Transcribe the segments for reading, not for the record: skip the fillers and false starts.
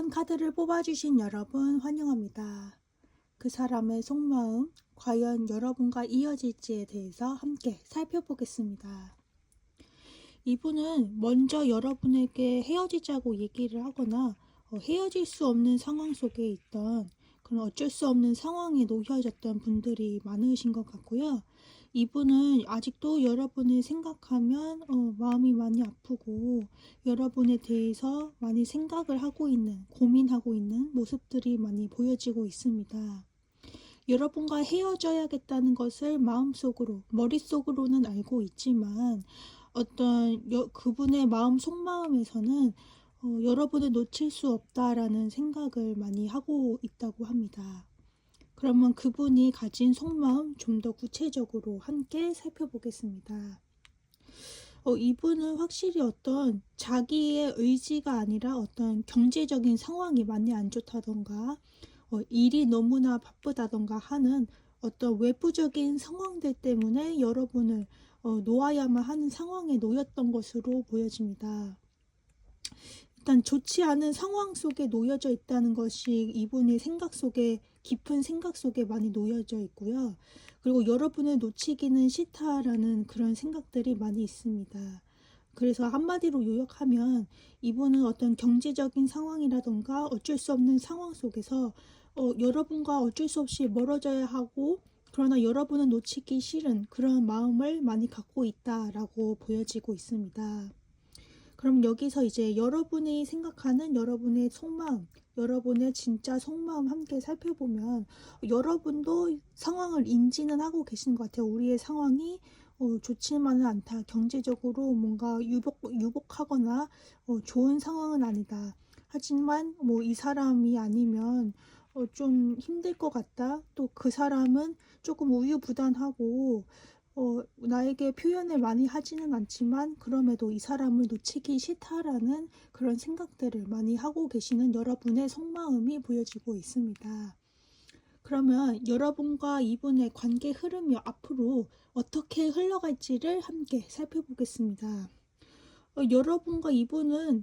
1번 카드를 뽑아주신 여러분 환영합니다. 그 사람의 속마음, 과연 여러분과 이어질지에 대해서 함께 살펴보겠습니다. 이분은 먼저 여러분에게 헤어지자고 얘기를 하거나 헤어질 수 없는 상황 속에 있던 그런 어쩔 수 없는 상황에 놓여졌던 분들이 많으신 것 같고요. 이분은 아직도 여러분을 생각하면 마음이 많이 아프고 여러분에 대해서 많이 생각을 하고 있는, 고민하고 있는 모습들이 많이 보여지고 있습니다. 여러분과 헤어져야겠다는 것을 마음속으로, 머릿속으로는 알고 있지만 그분의 마음 속마음에서는 여러분을 놓칠 수 없다라는 생각을 많이 하고 있다고 합니다. 그러면 그분이 가진 속마음 좀 더 구체적으로 함께 살펴보겠습니다. 이분은 확실히 어떤 자기의 의지가 아니라 어떤 경제적인 상황이 많이 안 좋다던가 일이 너무나 바쁘다던가 하는 어떤 외부적인 상황들 때문에 여러분을 놓아야만 하는 상황에 놓였던 것으로 보여집니다. 일단 좋지 않은 상황 속에 놓여져 있다는 것이 이분의 생각 속에, 깊은 생각 속에 많이 놓여져 있고요. 그리고 여러분을 놓치기는 싫다라는 그런 생각들이 많이 있습니다. 그래서 한마디로 요약하면 이분은 어떤 경제적인 상황이라던가 어쩔 수 없는 상황 속에서 여러분과 어쩔 수 없이 멀어져야 하고, 그러나 여러분은 놓치기 싫은 그런 마음을 많이 갖고 있다라고 보여지고 있습니다. 그럼 여기서 이제 여러분이 생각하는 여러분의 속마음, 여러분의 진짜 속마음 함께 살펴보면 여러분도 상황을 인지는 하고 계신 것 같아요. 우리의 상황이 좋지만은 않다. 경제적으로 뭔가 유복하거나 좋은 상황은 아니다. 하지만 뭐 이 사람이 아니면 좀 힘들 것 같다. 또 그 사람은 조금 우유부단하고 나에게 표현을 많이 하지는 않지만 그럼에도 이 사람을 놓치기 싫다라는 그런 생각들을 많이 하고 계시는 여러분의 속마음이 보여지고 있습니다. 그러면 여러분과 이분의 관계 흐름이 앞으로 어떻게 흘러갈지를 함께 살펴보겠습니다. 여러분과 이분은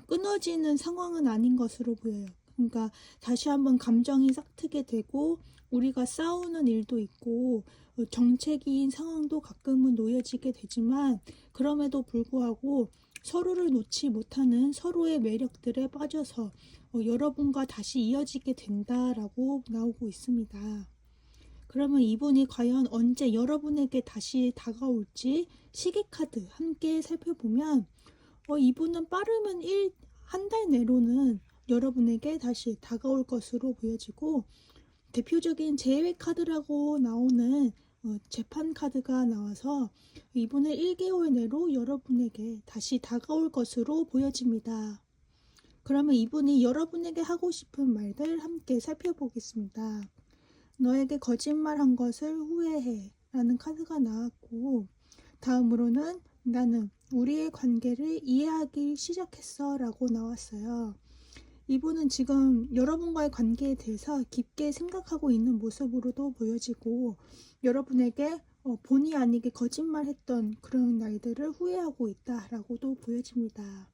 끊어지는 상황은 아닌 것으로 보여요. 그러니까 다시 한번 감정이 싹트게 되고 우리가 싸우는 일도 있고 정체기인 상황도 가끔은 놓여지게 되지만 그럼에도 불구하고 서로를 놓지 못하는 서로의 매력들에 빠져서 여러분과 다시 이어지게 된다라고 나오고 있습니다. 그러면 이분이 과연 언제 여러분에게 다시 다가올지 시계 카드 함께 살펴보면 이분은 빠르면 한 달 내로는 여러분에게 다시 다가올 것으로 보여지고, 대표적인 재회 카드라고 나오는 재판 카드가 나와서 이분은 1개월 내로 여러분에게 다시 다가올 것으로 보여집니다. 그러면 이분이 여러분에게 하고 싶은 말들 함께 살펴보겠습니다. 너에게 거짓말한 것을 후회해 라는 카드가 나왔고, 다음으로는 나는 우리의 관계를 이해하기 시작했어 라고 나왔어요. 이분은 지금 여러분과의 관계에 대해서 깊게 생각하고 있는 모습으로도 보여지고 여러분에게 본의 아니게 거짓말했던 그런 날들을 후회하고 있다라고도 보여집니다.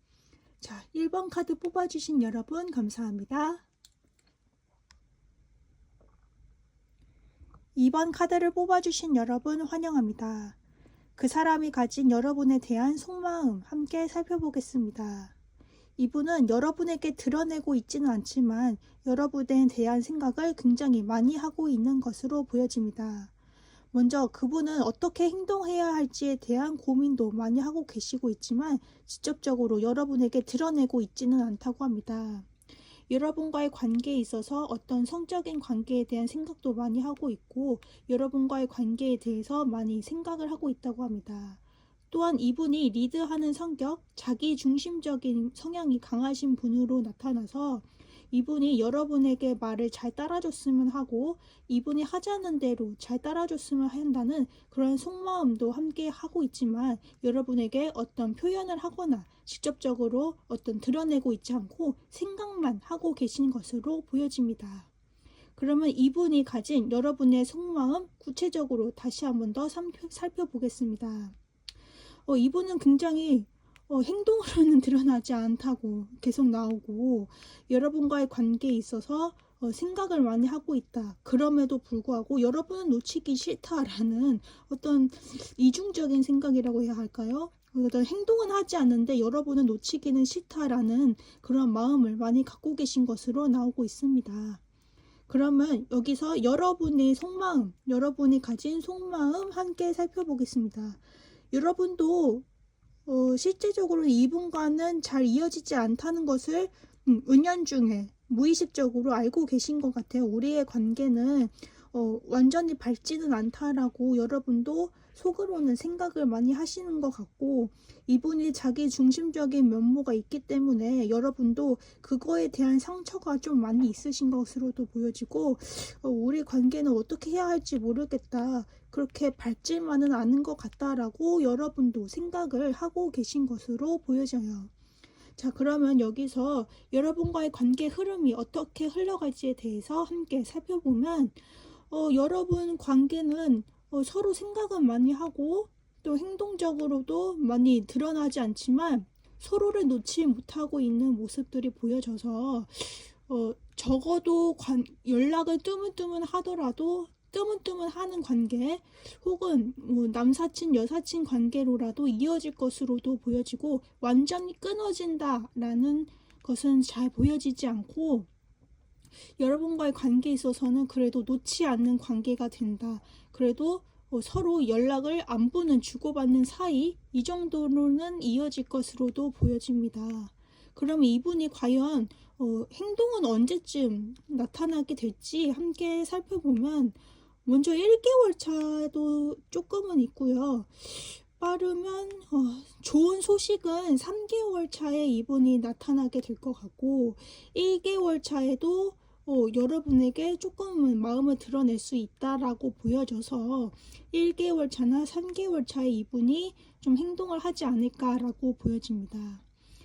자, 1번 카드 뽑아주신 여러분 감사합니다. 2번 카드를 뽑아주신 여러분 환영합니다. 그 사람이 가진 여러분에 대한 속마음 함께 살펴보겠습니다. 이분은 여러분에게 드러내고 있지는 않지만 여러분에 대한 생각을 굉장히 많이 하고 있는 것으로 보여집니다. 먼저 그분은 어떻게 행동해야 할지에 대한 고민도 많이 하고 계시고 있지만 직접적으로 여러분에게 드러내고 있지는 않다고 합니다. 여러분과의 관계에 있어서 어떤 성적인 관계에 대한 생각도 많이 하고 있고 여러분과의 관계에 대해서 많이 생각을 하고 있다고 합니다. 또한 이분이 리드하는 성격, 자기중심적인 성향이 강하신 분으로 나타나서 이분이 여러분에게 말을 잘 따라줬으면 하고 이분이 하자는 대로 잘 따라줬으면 한다는 그런 속마음도 함께 하고 있지만 여러분에게 어떤 표현을 하거나 직접적으로 어떤 드러내고 있지 않고 생각만 하고 계신 것으로 보여집니다. 그러면 이분이 가진 여러분의 속마음 구체적으로 다시 한번 더 살펴보겠습니다. 이분은 굉장히 행동으로는 드러나지 않다고 계속 나오고, 여러분과의 관계에 있어서 생각을 많이 하고 있다. 그럼에도 불구하고 여러분은 놓치기 싫다라는 어떤 이중적인 생각이라고 해야 할까요? 어떤 행동은 하지 않는데 여러분은 놓치기는 싫다라는 그런 마음을 많이 갖고 계신 것으로 나오고 있습니다. 그러면 여기서 여러분의 속마음, 여러분이 가진 속마음 함께 살펴보겠습니다. 여러분도 실제적으로 이분과는 잘 이어지지 않다는 것을 은연중에 무의식적으로 알고 계신 것 같아요. 우리의 관계는 완전히 밝지는 않다라고 여러분도 속으로는 생각을 많이 하시는 것 같고, 이분이 자기 중심적인 면모가 있기 때문에 여러분도 그거에 대한 상처가 좀 많이 있으신 것으로도 보여지고, 우리 관계는 어떻게 해야 할지 모르겠다, 그렇게 밝지만은 않은 것 같다라고 여러분도 생각을 하고 계신 것으로 보여져요. 자, 그러면 여기서 여러분과의 관계 흐름이 어떻게 흘러갈지에 대해서 함께 살펴보면, 여러분 관계는 서로 생각은 많이 하고 또 행동적으로도 많이 드러나지 않지만 서로를 놓지 못하고 있는 모습들이 보여져서, 적어도 연락을 뜨문뜨문 하더라도 뜨문뜨문 하는 관계, 혹은 남사친 여사친 관계로라도 이어질 것으로도 보여지고, 완전히 끊어진다라는 것은 잘 보여지지 않고, 여러분과의 관계에 있어서는 그래도 놓지 않는 관계가 된다. 그래도 서로 연락을 안부는 주고받는 사이, 이 정도로는 이어질 것으로도 보여집니다. 그럼 이분이 과연 행동은 언제쯤 나타나게 될지 함께 살펴보면, 먼저 1개월 차도 조금은 있고요. 빠르면 좋은 소식은 3개월 차에 이분이 나타나게 될 것 같고, 1개월 차에도 여러분에게 조금은 마음을 드러낼 수 있다라고 보여져서 1개월 차나 3개월 차에 이분이 좀 행동을 하지 않을까라고 보여집니다.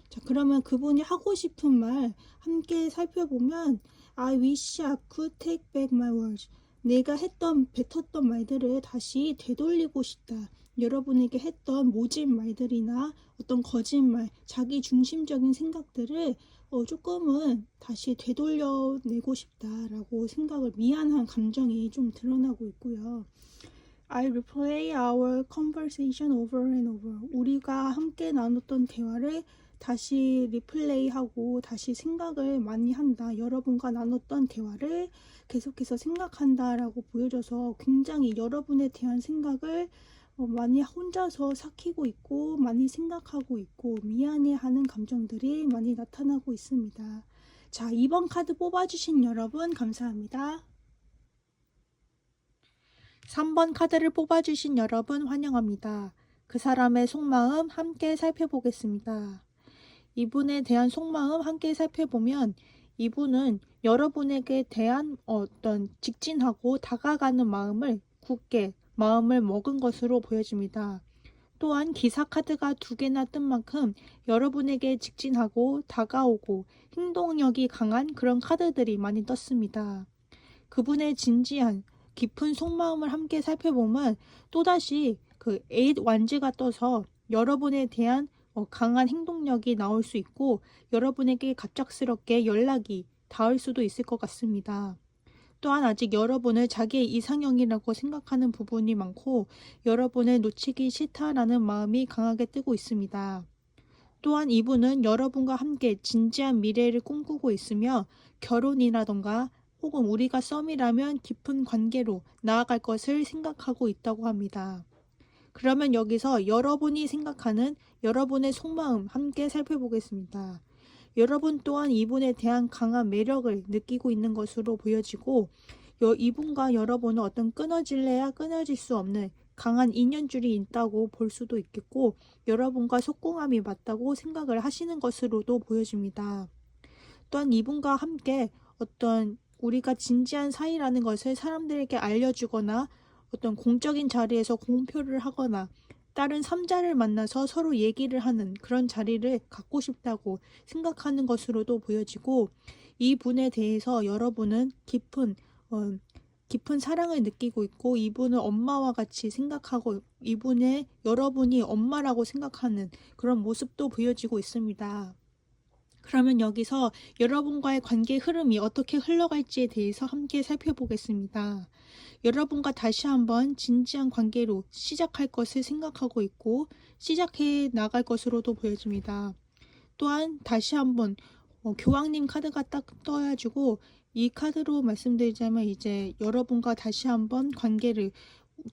자, 그러면 그분이 하고 싶은 말 함께 살펴보면, I wish I could take back my words. 내가 뱉었던 말들을 다시 되돌리고 싶다. 여러분에게 했던 모진 말들이나 어떤 거짓말, 자기 중심적인 생각들을 조금은 다시 되돌려내고 싶다라고 생각을, 미안한 감정이 좀 드러나고 있고요. I replay our conversation over and over. 우리가 함께 나눴던 대화를 다시 리플레이하고 다시 생각을 많이 한다. 여러분과 나눴던 대화를 계속해서 생각한다라고 보여져서 굉장히 여러분에 대한 생각을 많이 혼자서 삭히고 있고, 많이 생각하고 있고, 미안해하는 감정들이 많이 나타나고 있습니다. 자, 2번 카드 뽑아주신 여러분 감사합니다. 3번 카드를 뽑아주신 여러분 환영합니다. 그 사람의 속마음 함께 살펴보겠습니다. 이분에 대한 속마음 함께 살펴보면, 이분은 여러분에게 대한 어떤 직진하고 다가가는 마음을 굳게 마음을 먹은 것으로 보여집니다. 또한 기사 카드가 2개나 뜬 만큼 여러분에게 직진하고 다가오고 행동력이 강한 그런 카드들이 많이 떴습니다. 그분의 진지한 깊은 속마음을 함께 살펴보면, 또다시 그 8 완즈가 떠서 여러분에 대한 강한 행동력이 나올 수 있고, 여러분에게 갑작스럽게 연락이 닿을 수도 있을 것 같습니다. 또한 아직 여러분을 자기의 이상형이라고 생각하는 부분이 많고, 여러분을 놓치기 싫다라는 마음이 강하게 뜨고 있습니다. 또한 이분은 여러분과 함께 진지한 미래를 꿈꾸고 있으며, 결혼이라던가 혹은 우리가 썸이라면 깊은 관계로 나아갈 것을 생각하고 있다고 합니다. 그러면 여기서 여러분이 생각하는 여러분의 속마음 함께 살펴보겠습니다. 여러분 또한 이분에 대한 강한 매력을 느끼고 있는 것으로 보여지고, 이분과 여러분은 어떤 끊어질래야 끊어질 수 없는 강한 인연줄이 있다고 볼 수도 있겠고, 여러분과 속궁합이 맞다고 생각을 하시는 것으로도 보여집니다. 또한 이분과 함께 어떤 우리가 진지한 사이라는 것을 사람들에게 알려주거나, 어떤 공적인 자리에서 공표를 하거나, 다른 3자를 만나서 서로 얘기를 하는 그런 자리를 갖고 싶다고 생각하는 것으로도 보여지고, 이 분에 대해서 여러분은 깊은 깊은 사랑을 느끼고 있고 이분을 엄마와 같이 생각하고 여러분이 엄마라고 생각하는 그런 모습도 보여지고 있습니다. 그러면 여기서 여러분과의 관계 흐름이 어떻게 흘러갈지에 대해서 함께 살펴보겠습니다. 여러분과 다시 한번 진지한 관계로 시작할 것을 생각하고 있고 시작해 나갈 것으로도 보여집니다. 또한 다시 한번 교황님 카드가 딱 떠가지고 이 카드로 말씀드리자면 이제 여러분과 다시 한번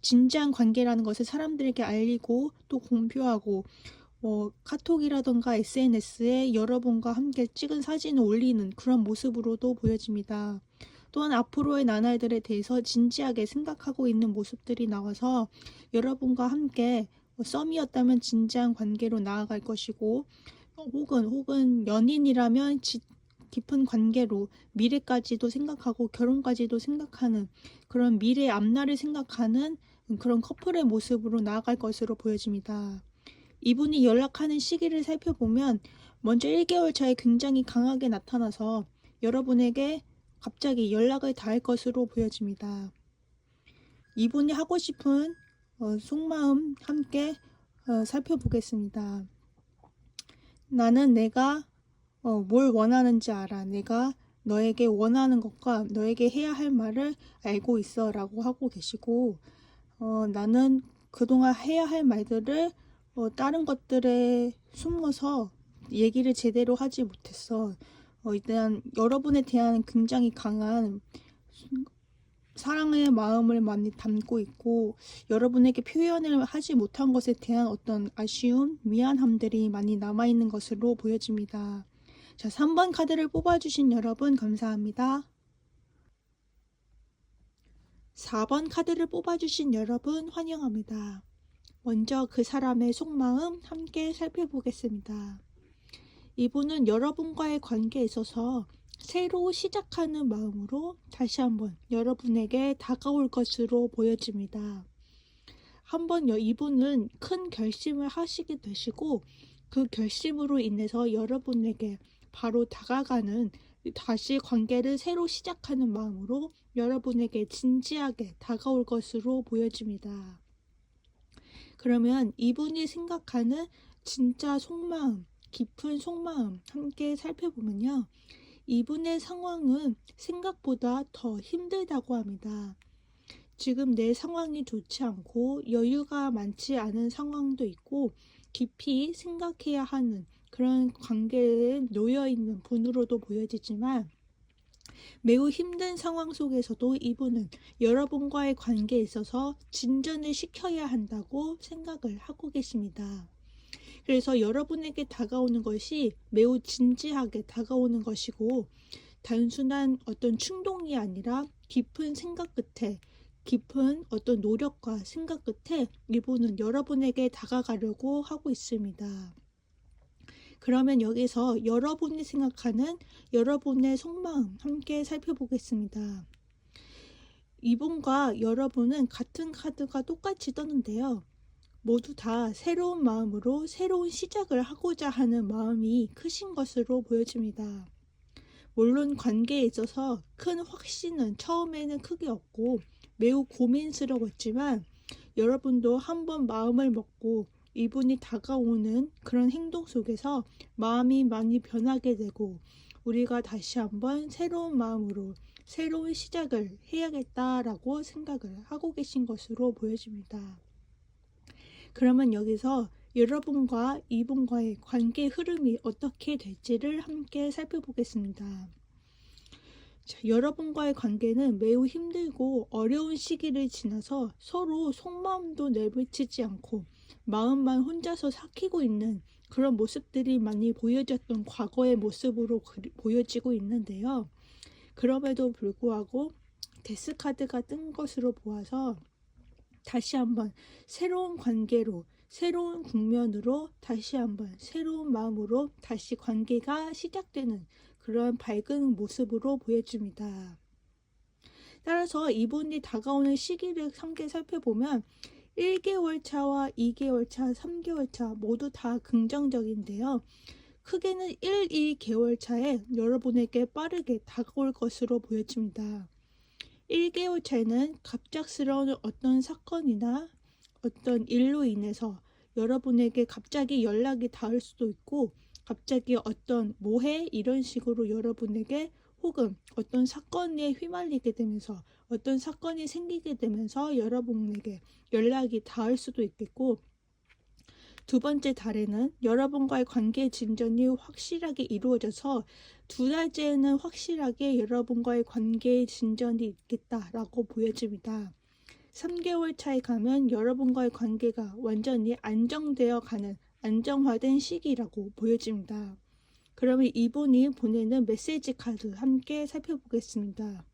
진지한 관계라는 것을 사람들에게 알리고 또 공표하고 카톡이라던가 SNS에 여러분과 함께 찍은 사진을 올리는 그런 모습으로도 보여집니다. 또한 앞으로의 나날들에 대해서 진지하게 생각하고 있는 모습들이 나와서 여러분과 함께 썸이었다면 진지한 관계로 나아갈 것이고 혹은 연인이라면 깊은 관계로 미래까지도 생각하고 결혼까지도 생각하는 그런 미래의 앞날을 생각하는 그런 커플의 모습으로 나아갈 것으로 보여집니다. 이분이 연락하는 시기를 살펴보면 먼저 1개월 차에 굉장히 강하게 나타나서 여러분에게 갑자기 연락을 닿을 것으로 보여집니다. 이분이 하고 싶은 속마음 함께 살펴보겠습니다. 나는 내가 뭘 원하는지 알아. 내가 너에게 원하는 것과 너에게 해야 할 말을 알고 있어 라고 하고 계시고 나는 그동안 해야 할 말들을 다른 것들에 숨어서 얘기를 제대로 하지 못했어. 일단 여러분에 대한 굉장히 강한 사랑의 마음을 많이 담고 있고 여러분에게 표현을 하지 못한 것에 대한 어떤 아쉬움, 미안함들이 많이 남아있는 것으로 보여집니다. 자, 3번 카드를 뽑아주신 여러분 감사합니다. 4번 카드를 뽑아주신 여러분 환영합니다. 먼저 그 사람의 속마음 함께 살펴보겠습니다. 이분은 여러분과의 관계에 있어서 새로 시작하는 마음으로 다시 한번 여러분에게 다가올 것으로 보여집니다. 한번 이분은 큰 결심을 하시게 되시고 그 결심으로 인해서 여러분에게 바로 다가가는 다시 관계를 새로 시작하는 마음으로 여러분에게 진지하게 다가올 것으로 보여집니다. 그러면 이분이 생각하는 진짜 속마음, 깊은 속마음 함께 살펴보면요. 이분의 상황은 생각보다 더 힘들다고 합니다. 지금 내 상황이 좋지 않고 여유가 많지 않은 상황도 있고 깊이 생각해야 하는 그런 관계에 놓여 있는 분으로도 보여지지만 매우 힘든 상황 속에서도 이분은 여러분과의 관계에 있어서 진전을 시켜야 한다고 생각을 하고 계십니다. 그래서 여러분에게 다가오는 것이 매우 진지하게 다가오는 것이고 단순한 어떤 충동이 아니라 깊은 생각 끝에 깊은 어떤 노력과 생각 끝에 이분은 여러분에게 다가가려고 하고 있습니다. 그러면 여기서 여러분이 생각하는 여러분의 속마음 함께 살펴보겠습니다. 이분과 여러분은 같은 카드가 똑같이 떴는데요. 모두 다 새로운 마음으로 새로운 시작을 하고자 하는 마음이 크신 것으로 보여집니다. 물론 관계에 있어서 큰 확신은 처음에는 크게 없고 매우 고민스러웠지만 여러분도 한번 마음을 먹고 이분이 다가오는 그런 행동 속에서 마음이 많이 변하게 되고 우리가 다시 한번 새로운 마음으로 새로운 시작을 해야겠다라고 생각을 하고 계신 것으로 보여집니다. 그러면 여기서 여러분과 이분과의 관계 흐름이 어떻게 될지를 함께 살펴보겠습니다. 자, 여러분과의 관계는 매우 힘들고 어려운 시기를 지나서 서로 속마음도 내비치지 않고 마음만 혼자서 삭히고 있는 그런 모습들이 많이 보여졌던 과거의 모습으로 보여지고 있는데요. 그럼에도 불구하고 데스 카드가 뜬 것으로 보아서 다시 한번 새로운 관계로 새로운 국면으로 다시 한번 새로운 마음으로 다시 관계가 시작되는 그런 밝은 모습으로 보여집니다. 따라서 이분이 다가오는 시기를 함께 살펴보면 1개월 차와 2개월 차, 3개월 차 모두 다 긍정적인데요. 크게는 1, 2개월 차에 여러분에게 빠르게 다가올 것으로 보여집니다. 1개월 차에는 갑작스러운 어떤 사건이나 어떤 일로 인해서 여러분에게 갑자기 연락이 닿을 수도 있고, 갑자기 어떤 뭐해? 이런 식으로 여러분에게 혹은 어떤 사건에 휘말리게 되면서 어떤 사건이 생기게 되면서 여러분에게 연락이 닿을 수도 있겠고, 두 번째 달에는 여러분과의 관계 진전이 확실하게 이루어져서 두 달째에는 확실하게 여러분과의 관계 진전이 있겠다라고 보여집니다. 3개월 차에 가면 여러분과의 관계가 완전히 안정되어 가는 안정화된 시기라고 보여집니다. 그러면 이분이 보내는 메시지 카드 함께 살펴보겠습니다.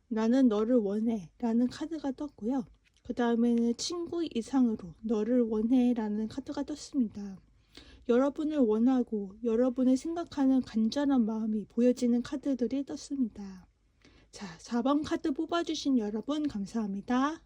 나는 너를 원해 라는 카드가 떴고요. 그 다음에는 친구 이상으로 너를 원해 라는 카드가 떴습니다. 여러분을 원하고 여러분을 생각하는 간절한 마음이 보여지는 카드들이 떴습니다. 자, 4번 카드 뽑아주신 여러분 감사합니다.